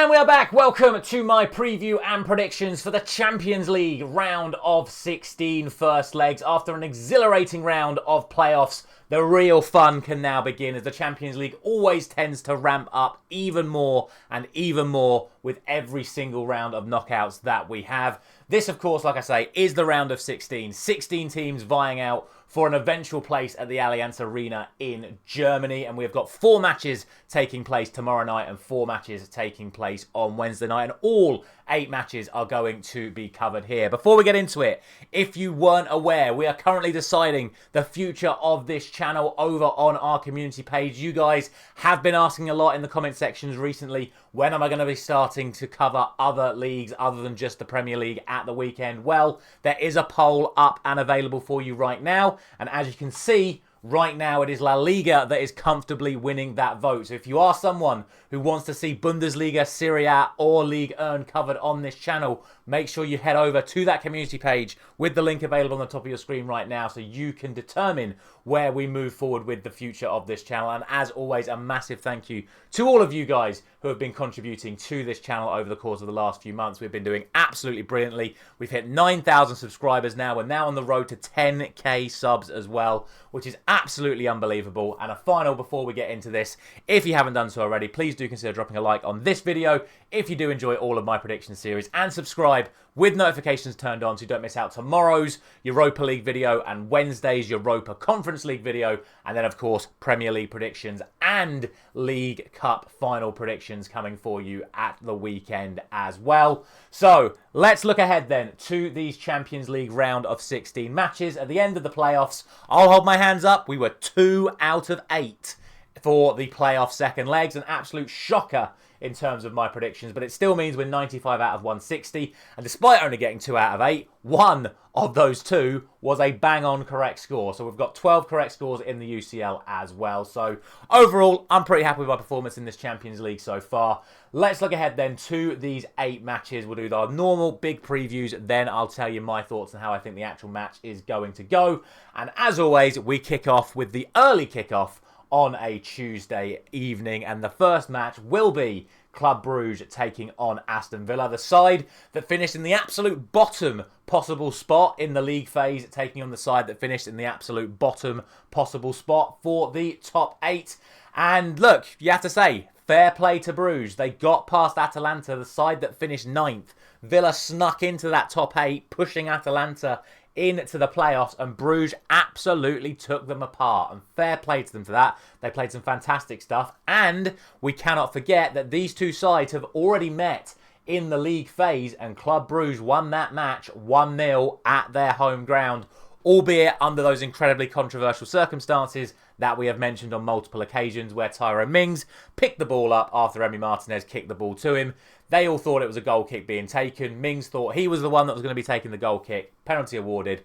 And we are back. Welcome to my preview and predictions for the Champions League round of 16 first legs. After an exhilarating round of playoffs, the real fun can now begin, as the Champions League always tends to ramp up even more and even more with every single round of knockouts that we have. This, of course, like I say, is the round of 16. 16 teams vying out for an eventual place at the Allianz Arena in Germany. And we've got 4 matches taking place tomorrow night and 4 matches taking place on Wednesday night. And all 8 matches are going to be covered here. Before we get into it, if you weren't aware, we are currently deciding the future of this channel over on our community page. You guys have been asking a lot in the comment sections recently, when am I going to be starting to cover other leagues other than just the Premier League at the weekend? Well, there is a poll up and available for you right now. And as you can see, right now it is La Liga that is comfortably winning that vote. So if you are someone who wants to see Bundesliga, Serie A or Ligue 1 covered on this channel, make sure you head over to that community page with the link available on the top of your screen right now so you can determine where we move forward with the future of this channel. And as always, a massive thank you to all of you guys who have been contributing to this channel over the course of the last few months. We've been doing absolutely brilliantly. We've hit 9,000 subscribers now. We're now on the road to 10k subs as well, which is absolutely unbelievable. And a final before we get into this, if you haven't done so already, please do consider dropping a like on this video if you do enjoy all of my prediction series, and subscribe with notifications turned on so you don't miss out tomorrow's Europa League video and Wednesday's Europa Conference League video, and then of course Premier League predictions and League Cup final predictions coming for you at the weekend as well. So let's look ahead then to these Champions League round of 16 matches. At the end of the playoffs, I'll hold my hands up, we were 2 out of 8 for the playoff second legs. An absolute shocker in terms of my predictions, but it still means we're 95 out of 160, and despite only getting 2 out of 8, one of those 2 was a bang-on correct score. So we've got 12 correct scores in the UCL as well. So overall, I'm pretty happy with my performance in this Champions League so far. Let's look ahead then to these 8 matches. We'll do our normal big previews, then I'll tell you my thoughts on how I think the actual match is going to go. And as always, we kick off with the early kickoff on a Tuesday evening, and the first match will be Club Brugge taking on Aston Villa, the side that finished in the absolute bottom possible spot in the league phase, taking on the side that finished in the absolute bottom possible spot for the top 8. And look, you have to say, fair play to Bruges. They got past Atalanta, the side that finished 9th. Villa snuck into that top 8, pushing Atalanta into the playoffs, and Bruges absolutely took them apart, and fair play to them for that. They played some fantastic stuff, and we cannot forget that these two sides have already met in the league phase, and Club Brugge won that match 1-0 at their home ground, albeit under those incredibly controversial circumstances that we have mentioned on multiple occasions, where Tyrone Mings picked the ball up after Emi Martinez kicked the ball to him. They all thought it was a goal kick being taken. Mings thought he was the one that was going to be taking the goal kick. Penalty awarded.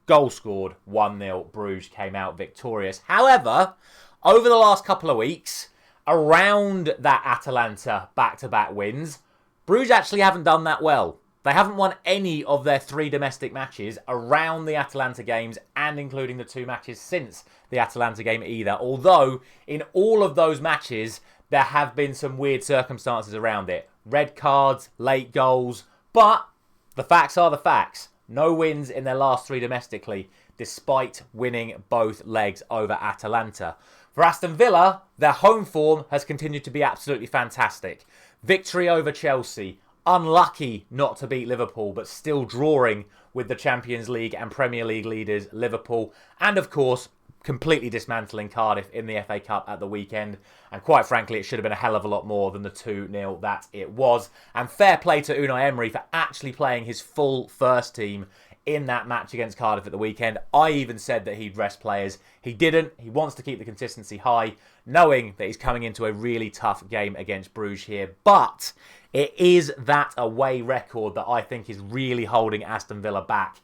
Goal scored. 1-0. Bruges came out victorious. However, over the last couple of weeks, around that Atalanta back-to-back wins, Bruges actually haven't done that well. They haven't won any of their 3 domestic matches around the Atalanta games, and including the 2 matches since the Atalanta game either. Although, in all of those matches, there have been some weird circumstances around it. Red cards, late goals, but the facts are the facts. No wins in their last 3 domestically, despite winning both legs over Atalanta. For Aston Villa, their home form has continued to be absolutely fantastic. Victory over Chelsea. Unlucky not to beat Liverpool, but still drawing with the Champions League and Premier League leaders Liverpool. And of course, completely dismantling Cardiff in the FA Cup at the weekend. And quite frankly, it should have been a hell of a lot more than the 2-0 that it was. And fair play to Unai Emery for actually playing his full first team in that match against Cardiff at the weekend. I even said that he'd rest players. He didn't. He wants to keep the consistency high, knowing that he's coming into a really tough game against Bruges here. But it is that away record that I think is really holding Aston Villa back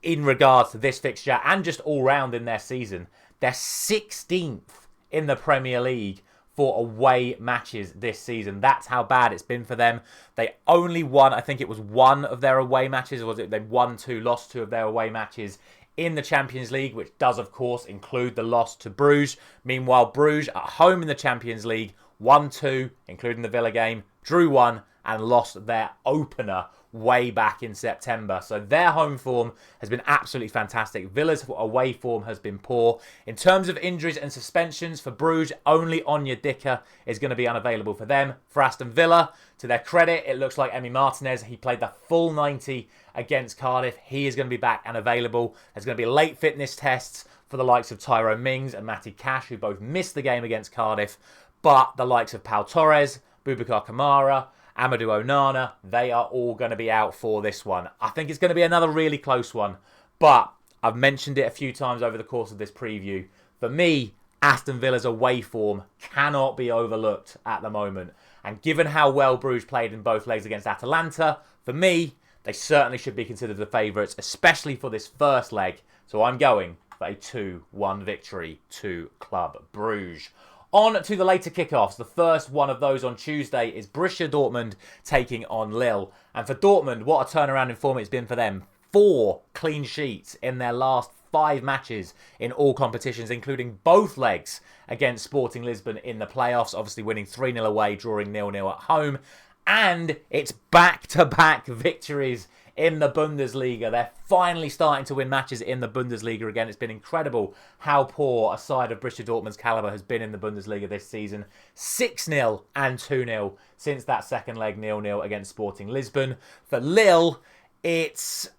in regards to this fixture and just all round in their season. They're 16th in the Premier League for away matches this season. That's how bad it's been for them. They only won, I think it was 1 of their away matches, or was it they won 2, lost 2 of their away matches in the Champions League, which does, of course, include the loss to Bruges. Meanwhile, Bruges at home in the Champions League, 1-2, including the Villa game, drew one, and lost their opener way back in September. So their home form has been absolutely fantastic. Villa's away form has been poor. In terms of injuries and suspensions for Bruges, only Onyeka Dicker is going to be unavailable for them. For Aston Villa, to their credit, it looks like Emi Martinez, he played the full 90 against Cardiff. He is going to be back and available. There's going to be late fitness tests for the likes of Tyrone Mings and Matty Cash, who both missed the game against Cardiff. But the likes of Pau Torres, Boubacar Kamara, Amadou Onana, they are all going to be out for this one. I think it's going to be another really close one. But I've mentioned it a few times over the course of this preview. For me, Aston Villa's away form cannot be overlooked at the moment. And given how well Bruges played in both legs against Atalanta, for me, they certainly should be considered the favourites, especially for this first leg. So I'm going for a 2-1 victory to Club Brugge. On to the later kickoffs. The first one of those on Tuesday is Borussia Dortmund taking on Lille. And for Dortmund, what a turnaround in form it's been for them. 4 clean sheets in their last 5 matches in all competitions, including both legs against Sporting Lisbon in the playoffs. Obviously winning 3-0 away, drawing 0-0 at home. And it's back-to-back victories in the Bundesliga. They're finally starting to win matches in the Bundesliga again. It's been incredible how poor a side of Borussia Dortmund's calibre has been in the Bundesliga this season. 6-0 and 2-0 since that second leg 0-0 against Sporting Lisbon. For Lille, it's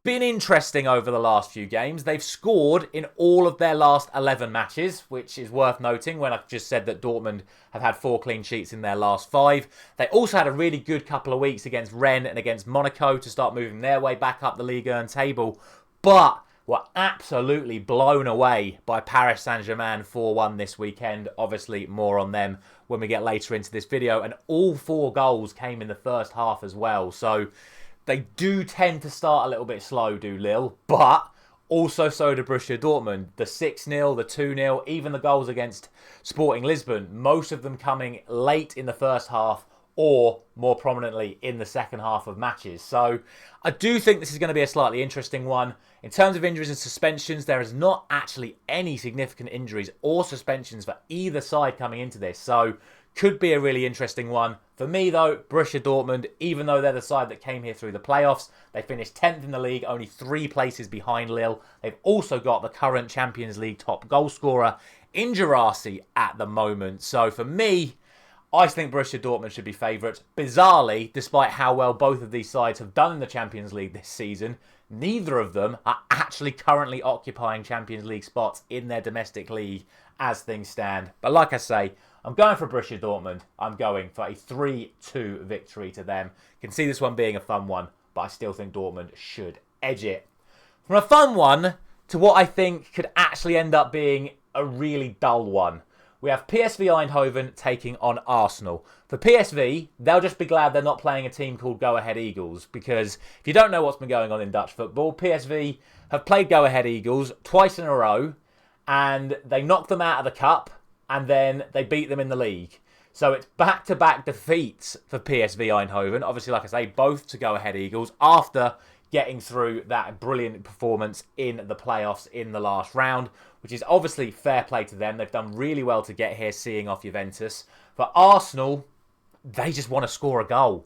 been interesting over the last few games. They've scored in all of their last 11 matches, which is worth noting when I've just said that Dortmund have had 4 clean sheets in their last 5. They also had a really good couple of weeks against Rennes and against Monaco to start moving their way back up the Ligue 1 table, but were absolutely blown away by Paris Saint-Germain 4-1 this weekend. Obviously, more on them when we get later into this video. And all 4 goals came in the first half as well. So they do tend to start a little bit slow, do Lille, but also so do Borussia Dortmund. The 6-0, the 2-0, even the goals against Sporting Lisbon, most of them coming late in the first half or more prominently in the second half of matches. So I do think this is going to be a slightly interesting one. In terms of injuries and suspensions, there is not actually any significant injuries or suspensions for either side coming into this. So could be a really interesting one. For me, though, Borussia Dortmund, even though they're the side that came here through the playoffs, they finished 10th in the league, only 3 places behind Lille. They've also got the current Champions League top goal scorer in Girassi at the moment. So for me, I think Borussia Dortmund should be favourites. Bizarrely, despite how well both of these sides have done in the Champions League this season, neither of them are actually currently occupying Champions League spots in their domestic league as things stand. But like I say, I'm going for Borussia Dortmund. I'm going for a 3-2 victory to them. Can see this one being a fun one, but I still think Dortmund should edge it. From a fun one to what I think could actually end up being a really dull one. We have PSV Eindhoven taking on Arsenal. For PSV, they'll just be glad they're not playing a team called Go Ahead Eagles, because if you don't know what's been going on in Dutch football, PSV have played Go Ahead Eagles twice in a row, and they knocked them out of the cup, and then they beat them in the league. So it's back-to-back defeats for PSV Eindhoven. Obviously, like I say, both to Go Ahead Eagles after getting through that brilliant performance in the playoffs in the last round, which is obviously fair play to them. They've done really well to get here, seeing off Juventus. For Arsenal, they just want to score a goal.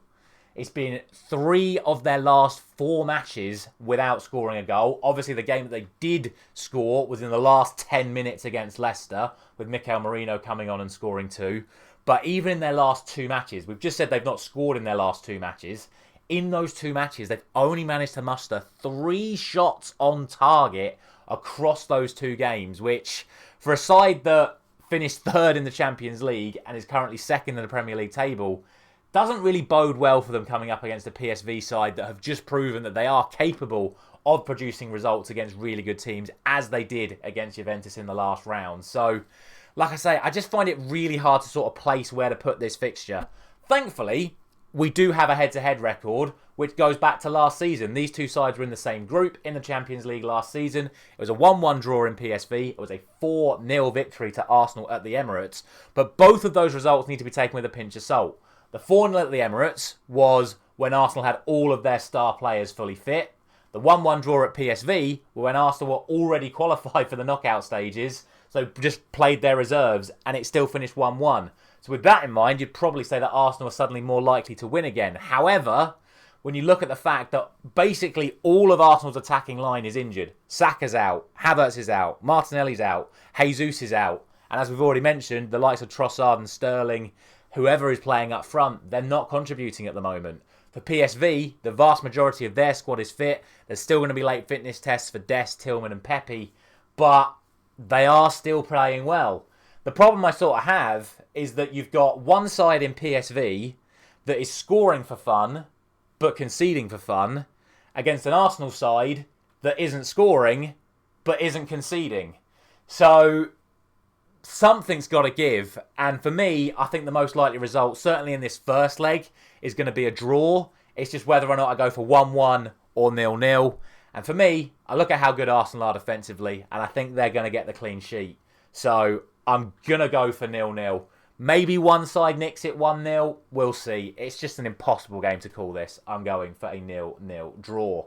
It's been 3 of their last 4 matches without scoring a goal. Obviously, the game that they did score was in the last 10 minutes against Leicester, with Mikel Merino coming on and scoring 2. But even in their last 2 matches, we've just said they've not scored in their last 2 matches. In those 2 matches, they've only managed to muster 3 shots on target across those 2 games, which, for a side that finished 3rd in the Champions League and is currently 2nd in the Premier League table, doesn't really bode well for them coming up against a PSV side that have just proven that they are capable of producing results against really good teams, as they did against Juventus in the last round. So, like I say, I just find it really hard to sort of place where to put this fixture. Thankfully, we do have a head-to-head record, which goes back to last season. These 2 sides were in the same group in the Champions League last season. It was a 1-1 draw in PSV. It was a 4-0 victory to Arsenal at the Emirates. But both of those results need to be taken with a pinch of salt. The 4-0 at the Emirates was when Arsenal had all of their star players fully fit. The 1-1 draw at PSV were when Arsenal were already qualified for the knockout stages, so just played their reserves, and it still finished 1-1. So with that in mind, you'd probably say that Arsenal are suddenly more likely to win again. However, when you look at the fact that basically all of Arsenal's attacking line is injured. Saka's out, Havertz is out, Martinelli's out, Jesus is out. And as we've already mentioned, the likes of Trossard and Sterling, whoever is playing up front, they're not contributing at the moment. For PSV, the vast majority of their squad is fit. There's still going to be late fitness tests for Dest, Tillman and Pepe, but they are still playing well. The problem I sort of have is that you've got one side in PSV that is scoring for fun, but conceding for fun, against an Arsenal side that isn't scoring, but isn't conceding. So something's got to give. And for me, I think the most likely result, certainly in this first leg, is going to be a draw. It's just whether or not I go for 1-1 or 0-0. And for me, I look at how good Arsenal are defensively, and I think they're going to get the clean sheet. So I'm going to go for 0-0. Maybe one side nicks it 1-0. We'll see. It's just an impossible game to call this. I'm going for a 0-0 draw.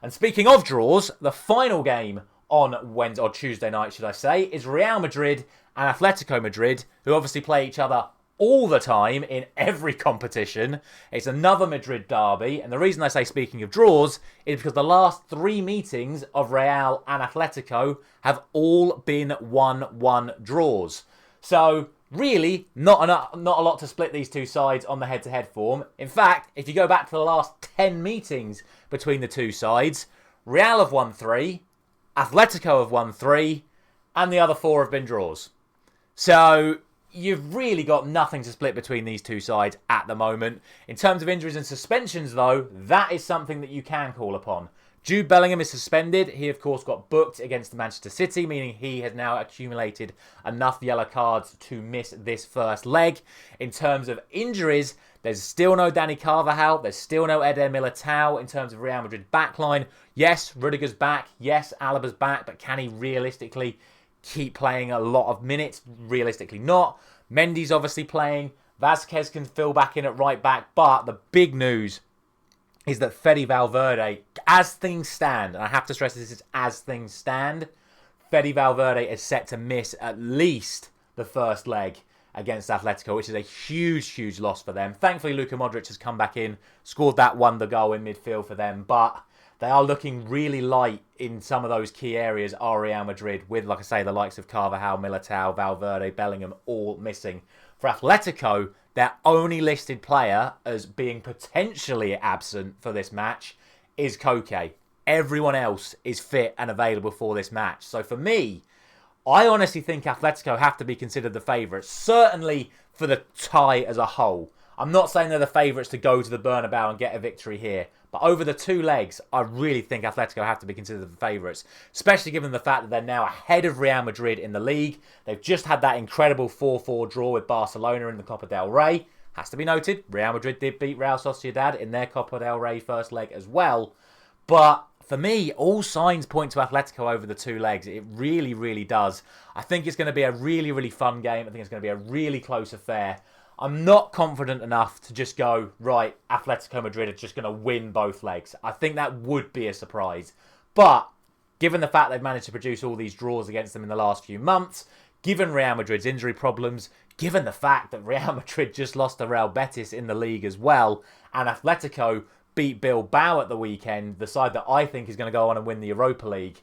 And speaking of draws, the final game on Wednesday, or Tuesday night, should I say, is Real Madrid and Atletico Madrid, who obviously play each other all the time in every competition. It's another Madrid derby. And the reason I say speaking of draws is because the last 3 meetings of Real and Atletico have all been 1-1 draws. So really, not a lot to split these two sides on the head-to-head form. In fact, if you go back to the last 10 meetings between the two sides, Real have won 3, Atletico have won 3, and the other 4 have been draws. So you've really got nothing to split between these two sides at the moment. In terms of injuries and suspensions, though, that is something that you can call upon. Jude Bellingham is suspended. He, of course, got booked against Manchester City, meaning he has now accumulated enough yellow cards to miss this first leg. In terms of injuries, there's still no Dani Carvajal. There's still no Eder Militao in terms of Real Madrid backline. Yes, Rudiger's back. Yes, Alaba's back. But can he realistically keep playing a lot of minutes? Realistically not. Mendy's obviously playing. Vasquez can fill back in at right back. But the big news is that Fede Valverde, as things stand, and I have to stress this is as things stand, Fede Valverde is set to miss at least the first leg against Atletico, which is a huge, huge loss for them. Thankfully, Luka Modric has come back in, scored that wonder goal in midfield for them, but they are looking really light in some of those key areas, Real Madrid, with, like I say, the likes of Carvajal, Militao, Valverde, Bellingham, all missing. For Atletico, their only listed player as being potentially absent for this match is Koke. Everyone else is fit and available for this match. So for me, I honestly think Atletico have to be considered the favourites, certainly for the tie as a whole. I'm not saying they're the favourites to go to the Bernabeu and get a victory here, but over the 2 legs, I really think Atletico have to be considered the favourites, especially given the fact that they're now ahead of Real Madrid in the league. They've just had that incredible 4-4 draw with Barcelona in the Copa del Rey. Has to be noted, Real Madrid did beat Real Sociedad in their Copa del Rey first leg as well. But for me, all signs point to Atletico over the 2 legs. It really, really does. I think it's going to be a really, really fun game. I think it's going to be a really close affair. I'm not confident enough to just go, right, Atletico Madrid are just going to win both legs. I think that would be a surprise. But given the fact they've managed to produce all these draws against them in the last few months, given Real Madrid's injury problems, given the fact that Real Madrid just lost to Real Betis in the league as well, and Atletico beat Bilbao at the weekend, the side that I think is going to go on and win the Europa League,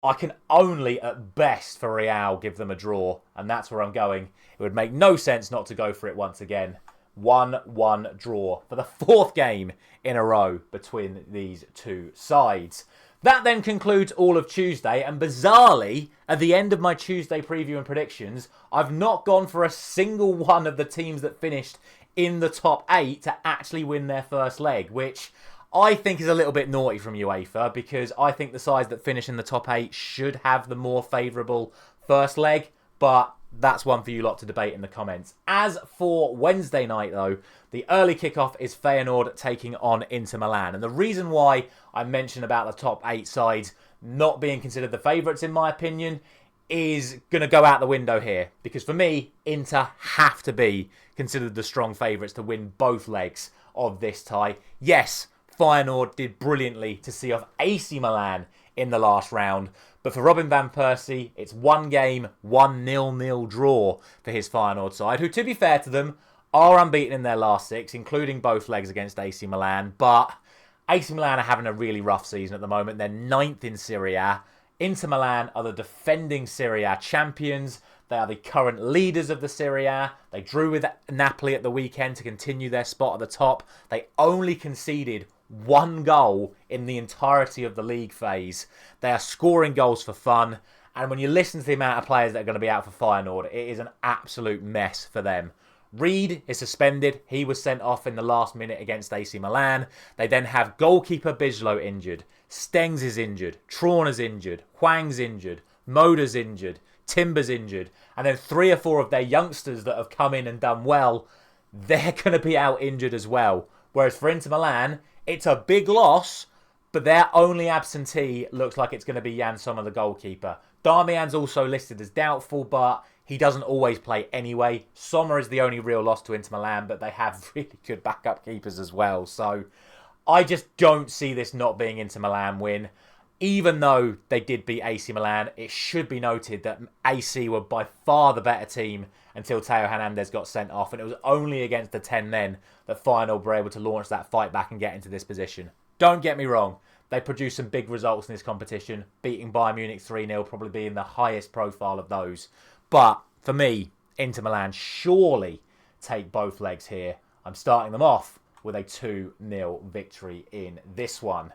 I can only, at best, for Real, give them a draw. And that's where I'm going. It would make no sense not to go for it once again. 1-1 draw for the 4th game in a row between these two sides. That then concludes all of Tuesday. And bizarrely, at the end of my Tuesday preview and predictions, I've not gone for a single one of the teams that finished in the top 8 to actually win their first leg, which I think is a little bit naughty from UEFA, because I think the sides that finish in the top 8 should have the more favourable first leg, but that's one for you lot to debate in the comments. As for Wednesday night, though, the early kickoff is Feyenoord taking on Inter Milan. And the reason why I mentioned about the top 8 sides not being considered the favourites, in my opinion, is going to go out the window here. Because for me, Inter have to be considered the strong favourites to win both legs of this tie. Yes, Feyenoord did brilliantly to see off AC Milan in the last round. But for Robin van Persie, it's one game, 1-0 draw for his Feyenoord side, who, to be fair to them, are unbeaten in their last 6, including both legs against AC Milan. But AC Milan are having a really rough season at the moment. They're 9th in Serie A. Inter Milan are the defending Serie A champions. They are the current leaders of the Serie A. They drew with Napoli at the weekend to continue their spot at the top. They only conceded 1 goal in the entirety of the league phase. They are scoring goals for fun. And when you listen to the amount of players that are going to be out for Feyenoord, it is an absolute mess for them. Reed is suspended. He was sent off in the last minute against AC Milan. They then have goalkeeper Bijlow injured. Stengs is injured. Trauner's injured. Hwang's injured. Moda's injured. Timber's injured. And then 3 or 4 of their youngsters that have come in and done well, they're going to be out injured as well. Whereas for Inter Milan, it's a big loss, but their only absentee looks like it's going to be Jan Sommer, the goalkeeper. Darmian's also listed as doubtful, but he doesn't always play anyway. Sommer is the only real loss to Inter Milan, but they have really good backup keepers as well. So I just don't see this not being Inter Milan win. Even though they did beat AC Milan, it should be noted that AC were by far the better team until Teo Hernandez got sent off. And it was only against the 10 men that Feyenoord were able to launch that fight back and get into this position. Don't get me wrong. They produced some big results in this competition. Beating Bayern Munich 3-0 probably being the highest profile of those. But for me, Inter Milan surely take both legs here. I'm starting them off with a 2-0 victory in this one.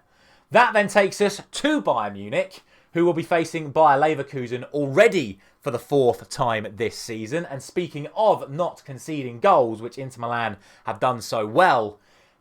That then takes us to Bayern Munich, who will be facing Bayer Leverkusen already for the 4th time this season. And speaking of not conceding goals, which Inter Milan have done so well,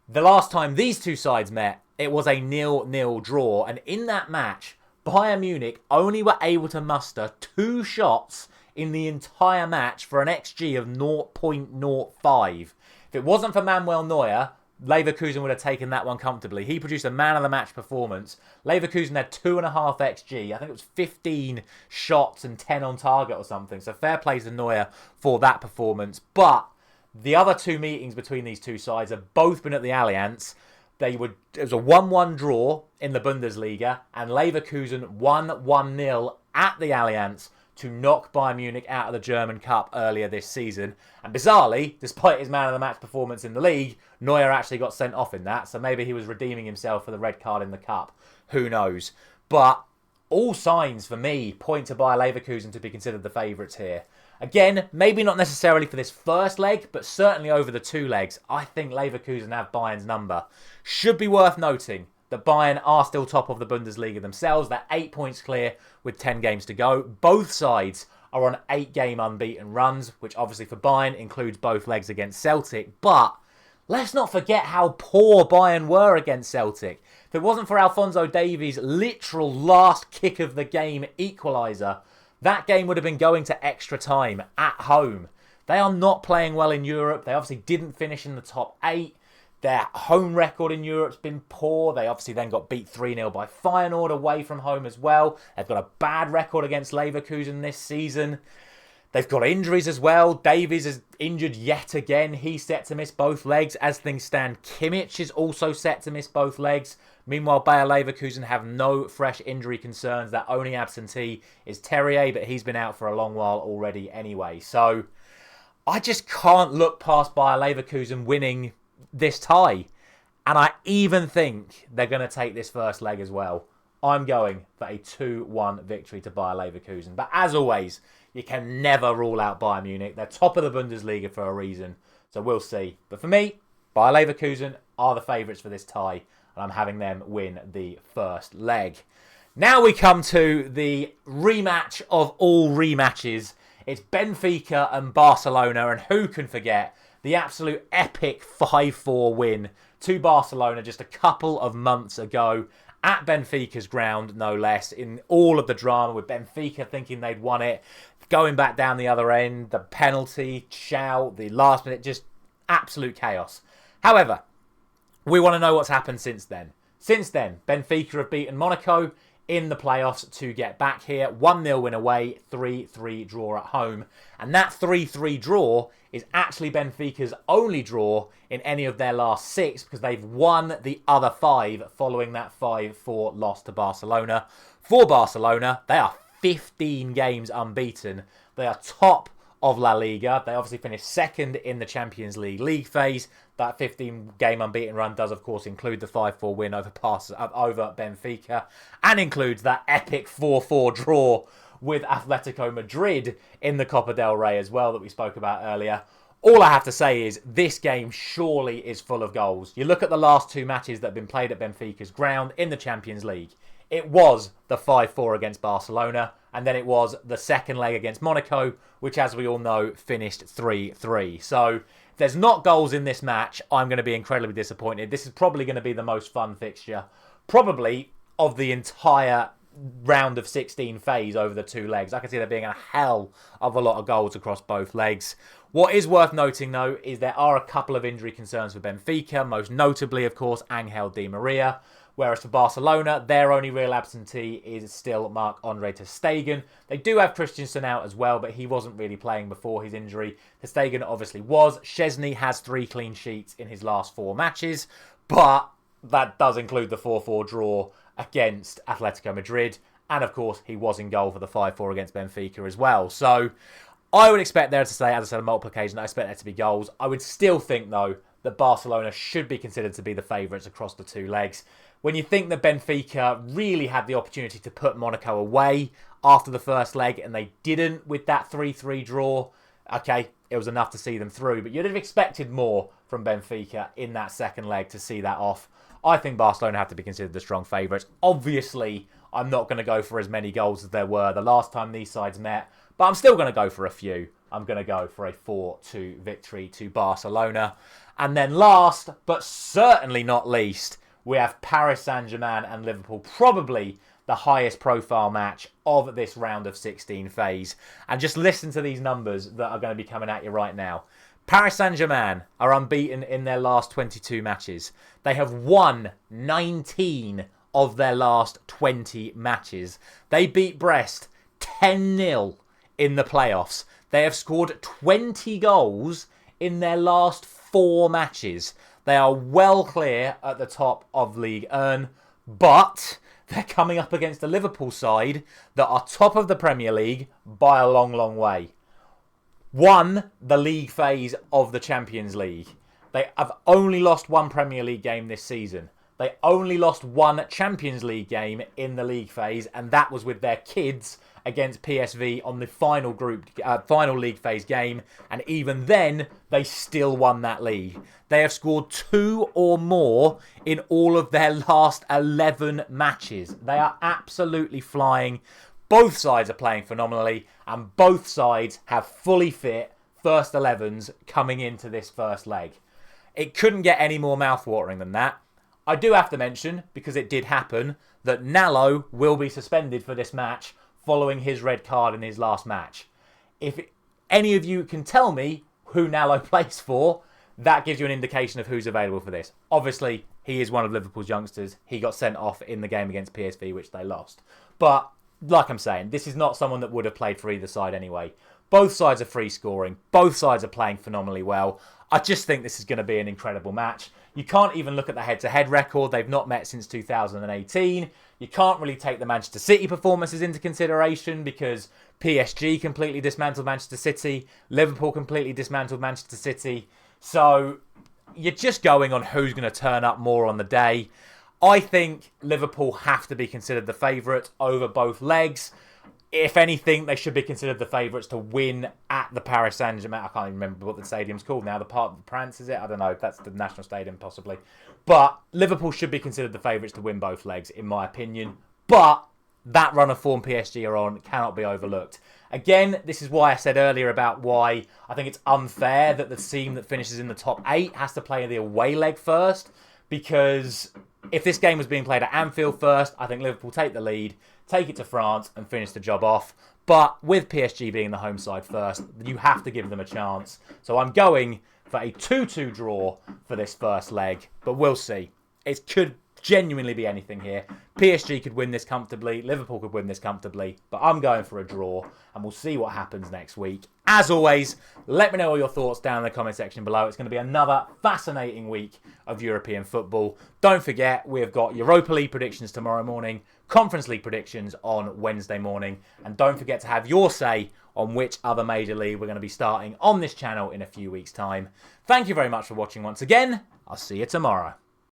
the last time these two sides met, it was a 0-0 draw. And in that match, Bayern Munich only were able to muster 2 shots in the entire match for an XG of 0.05. If it wasn't for Manuel Neuer, Leverkusen would have taken that one comfortably. He produced a man-of-the-match performance. Leverkusen had 2.5 XG. I think it was 15 shots and 10 on target or something. So fair play to Neuer for that performance. But the other 2 meetings between these two sides have both been at the Allianz. It was a 1-1 draw in the Bundesliga, and Leverkusen won 1-0 at the Allianz to knock Bayern Munich out of the German Cup earlier this season. And bizarrely, despite his man-of-the-match performance in the league, Neuer actually got sent off in that, so maybe he was redeeming himself for the red card in the Cup. Who knows? But all signs, for me, point to Bayer Leverkusen to be considered the favourites here. Again, maybe not necessarily for this first leg, but certainly over the 2 legs, I think Leverkusen have Bayern's number. Should be worth noting that Bayern are still top of the Bundesliga themselves. They're 8 points clear with 10 games to go. Both sides are on 8-game unbeaten runs, which obviously for Bayern includes both legs against Celtic. But let's not forget how poor Bayern were against Celtic. If it wasn't for Alphonso Davies' literal last kick of the game equaliser, that game would have been going to extra time at home. They are not playing well in Europe. They obviously didn't finish in the top 8. Their home record in Europe's been poor. They obviously then got beat 3-0 by Feyenoord away from home as well. They've got a bad record against Leverkusen this season. They've got injuries as well. Davies is injured yet again. He's set to miss both legs. As things stand, Kimmich is also set to miss both legs. Meanwhile, Bayer Leverkusen have no fresh injury concerns. Their only absentee is Terrier, but he's been out for a long while already anyway. So I just can't look past Bayer Leverkusen winning this tie. And I even think they're going to take this first leg as well. I'm going for a 2-1 victory to Bayer Leverkusen. But as always, you can never rule out Bayern Munich. They're top of the Bundesliga for a reason. So we'll see. But for me, Bayer Leverkusen are the favourites for this tie. And I'm having them win the first leg. Now we come to the rematch of all rematches. It's Benfica and Barcelona. And who can forget the absolute epic 5-4 win to Barcelona just a couple of months ago at Benfica's ground, no less, in all of the drama with Benfica thinking they'd won it, going back down the other end, the penalty, shout, the last minute, just absolute chaos. However, we want to know what's happened since then. Since then, Benfica have beaten Monaco in the playoffs to get back here. 1-0 win away, 3-3 draw at home. And that 3-3 draw is actually Benfica's only draw in any of their last 6 because they've won the other 5 following that 5-4 loss to Barcelona. For Barcelona, they are 15 games unbeaten. They are top of La Liga. They obviously finished second in the Champions League phase. That 15-game unbeaten run does, of course, include the 5-4 win over Benfica and includes that epic 4-4 draw with Atletico Madrid in the Copa del Rey as well that we spoke about earlier. All I have to say is this game surely is full of goals. You look at the last 2 matches that have been played at Benfica's ground in the Champions League. It was the 5-4 against Barcelona, and then it was the second leg against Monaco, which, as we all know, finished 3-3. So, if there's not goals in this match, I'm going to be incredibly disappointed. This is probably going to be the most fun fixture, probably of the entire round of 16 phase over the 2 legs. I can see there being a hell of a lot of goals across both legs. What is worth noting, though, is there are a couple of injury concerns for Benfica, most notably, of course, Angel Di Maria. Whereas for Barcelona, their only real absentee is still Marc-Andre ter Stegen. They do have Christensen out as well, but he wasn't really playing before his injury. Ter Stegen obviously was. Szczesny has 3 clean sheets in his last 4 matches, but that does include the 4-4 draw against Atletico Madrid. And of course, he was in goal for the 5-4 against Benfica as well. So I would expect there to say, as I said on multiple occasions, I expect there to be goals. I would still think, though, that Barcelona should be considered to be the favourites across the 2 legs. When you think that Benfica really had the opportunity to put Monaco away after the first leg and they didn't with that 3-3 draw, okay, it was enough to see them through. But you'd have expected more from Benfica in that second leg to see that off. I think Barcelona have to be considered the strong favourites. Obviously, I'm not going to go for as many goals as there were the last time these sides met, but I'm still going to go for a few. I'm going to go for a 4-2 victory to Barcelona. And then last, but certainly not least, we have Paris Saint-Germain and Liverpool, probably the highest profile match of this round of 16 phase. And just listen to these numbers that are going to be coming at you right now. Paris Saint-Germain are unbeaten in their last 22 matches. They have won 19 of their last 20 matches. They beat Brest 10-0 in the playoffs. They have scored 20 goals in their last 4 matches. They are well clear at the top of Ligue 1, but they're coming up against a Liverpool side that are top of the Premier League by a long, long way. Won the league phase of the Champions League. They have only lost 1 Premier League game this season. They only lost 1 Champions League game in the league phase, and that was with their kids against PSV on the final league phase game, and even then, they still won that league. They have scored 2 or more in all of their last 11 matches. They are absolutely flying. Both sides are playing phenomenally, and both sides have fully fit first 11s coming into this first leg. It couldn't get any more mouthwatering than that. I do have to mention, because it did happen, that Nallo will be suspended for this match following his red card in his last match. If any of you can tell me who Nallo plays for, that gives you an indication of who's available for this. Obviously, he is one of Liverpool's youngsters. He got sent off in the game against PSV, which they lost. But, like I'm saying, this is not someone that would have played for either side anyway. Both sides are free scoring. Both sides are playing phenomenally well. I just think this is going to be an incredible match. You can't even look at the head-to-head record. They've not met since 2018. You can't really take the Manchester City performances into consideration because PSG completely dismantled Manchester City. Liverpool completely dismantled Manchester City. So you're just going on who's going to turn up more on the day. I think Liverpool have to be considered the favourite over both legs. If anything, they should be considered the favourites to win at the Paris Saint-Germain. I can't even remember what the stadium's called now. The Parc des Princes, is it? I don't know. That's the national stadium, possibly. But Liverpool should be considered the favourites to win both legs, in my opinion. But that run of form PSG are on cannot be overlooked. Again, this is why I said earlier about why I think it's unfair that the team that finishes in the top 8 has to play the away leg first. Because if this game was being played at Anfield first, I think Liverpool take the lead, take it to France and finish the job off. But with PSG being the home side first, you have to give them a chance. So I'm going for a 2-2 draw for this first leg, but we'll see. It could genuinely be anything here. PSG could win this comfortably, Liverpool could win this comfortably, but I'm going for a draw, and we'll see what happens next week. As always, let me know all your thoughts down in the comment section below. It's going to be another fascinating week of European football. Don't forget, we've got Europa League predictions tomorrow morning, Conference League predictions on Wednesday morning, and don't forget to have your say on which other major league we're going to be starting on this channel in a few weeks' time. Thank you very much for watching once again. I'll see you tomorrow.